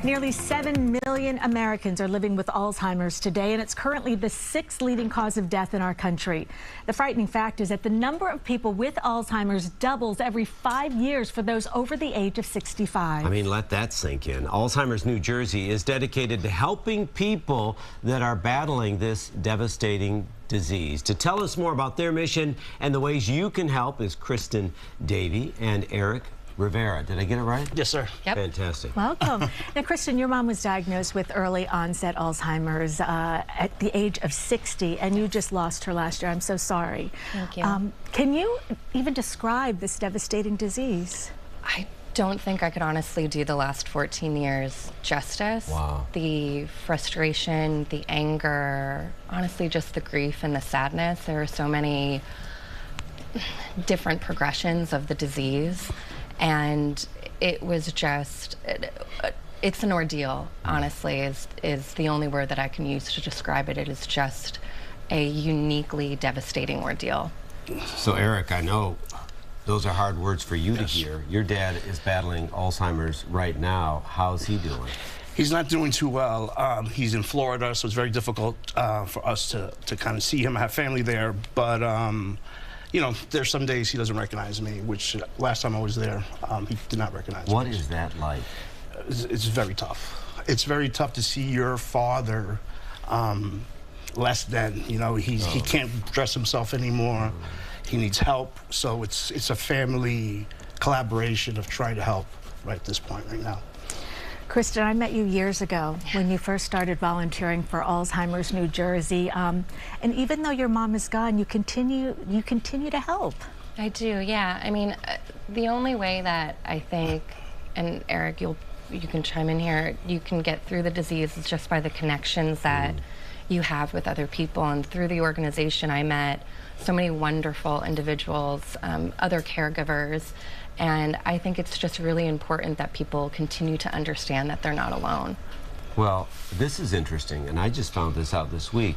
Nearly 7 million Americans are living with Alzheimer's today, and it's currently the 6th leading cause of death in our country. The frightening fact is that the number of people with Alzheimer's doubles every 5 years for those over the age of 65. I mean, let that sink in. Alzheimer's New Jersey is dedicated to helping people that are battling this devastating disease. To tell us more about their mission and the ways you can help is Kristin, Davie, and Rivera. Did I get it right? Yes, sir. Yep. Fantastic. Welcome. Now, Kristin, your mom was diagnosed with early onset Alzheimer's at the age of 60, and you just lost her last year. I'm so sorry. Thank you. Can you even describe this devastating disease? I don't think I could honestly do the last 14 years justice. Wow. The frustration, the anger, honestly just the grief and the sadness. There are so many different progressions of the disease. And it was just, it's an ordeal, honestly, is the only word that I can use to describe it. It is just a uniquely devastating ordeal. So, Eric, I know those are hard words for you to hear. Your dad is battling Alzheimer's right now. How's he doing? He's not doing too well. He's in Florida, so it's very difficult for us to kind of see him. I have family there, but you know, there's some days he doesn't recognize me, which last time I was there, he did not recognize me. What is that like? It's very tough. It's very tough to see your father less than, you know, he can't dress himself anymore. He needs help, so it's a family collaboration of trying to help right at this point right now. Kristin, I met you years ago when you first started volunteering for Alzheimer's New Jersey, and even though your mom is gone, you continue to help. I do, yeah. I mean, the only way that I think, and Eric, you can chime in here, you can get through the disease is just by the connections that you have with other people. And through the organization, I met so many wonderful individuals, other caregivers. And I think it's just really important that people continue to understand that they're not alone. Well, this is interesting, and I just found this out this week.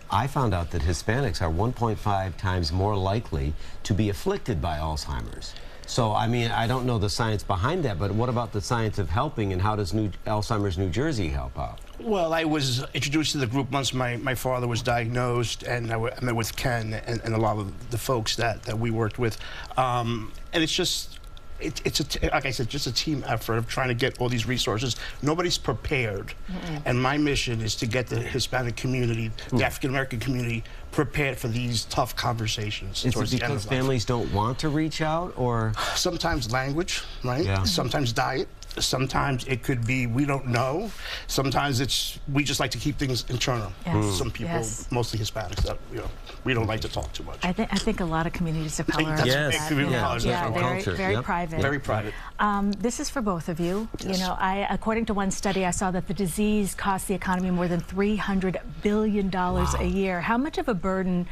I found out that Hispanics are 1.5 times more likely to be afflicted by Alzheimer's. So, I mean, I don't know the science behind that, but what about the science of helping, and how does Alzheimer's New Jersey help out? Well, I was introduced to the group once my father was diagnosed, and I met with Ken and a lot of the folks that we worked with. And it's just, like I said, just a team effort of trying to get all these resources. Nobody's prepared. And my mission is to get the Hispanic community, the African American community, prepared for these tough conversations. Is it because families don't want to reach out, or? Sometimes language, right? Yeah. Sometimes diet. Sometimes it could be we don't know. Sometimes we just like to keep things internal. Yes. Some people, mostly Hispanics, that we don't like to talk too much. I think a lot of communities of color. Very private. Very private. This is for both of you. Yes. You know, according to one study, I saw that the disease costs the economy more than $300 billion a year. How much of a burden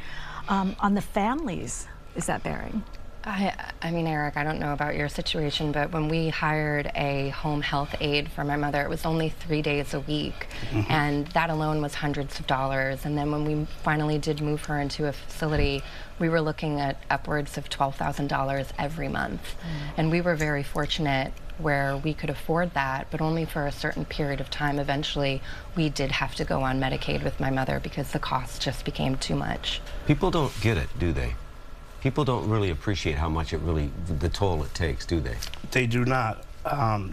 on the families is that bearing? I mean, Eric, I don't know about your situation, but when we hired a home health aide for my mother, it was only 3 days a week, and that alone was hundreds of dollars. And then when we finally did move her into a facility, we were looking at upwards of $12,000 every month. And we were very fortunate where we could afford that, but only for a certain period of time. Eventually, we did have to go on Medicaid with my mother because the cost just became too much. People don't get it, do they? People don't really appreciate how much the toll it takes, do they? They do not.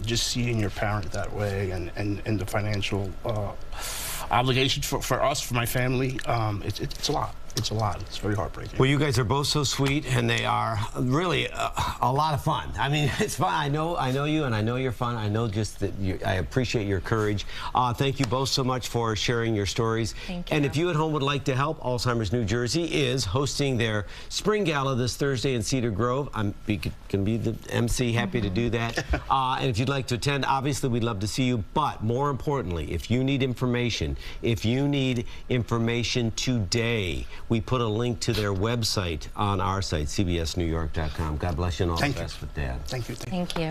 Just seeing your parent that way and the financial obligation for us, for my family, it's a lot. It's a lot. It's very heartbreaking. Well, you guys are both so sweet, and they are really a lot of fun. I mean, it's fun. I know you, and I know you're fun. I know just that I appreciate your courage. Thank you both so much for sharing your stories. Thank you. And if you at home would like to help, Alzheimer's New Jersey is hosting their spring gala this Thursday in Cedar Grove. I'm going to be the MC, happy to do that. And if you'd like to attend, obviously we'd love to see you. But more importantly, if you need information today, we put a link to their website on our site, cbsnewyork.com. God bless you, and all the best with Dad. Thank you. Thank you.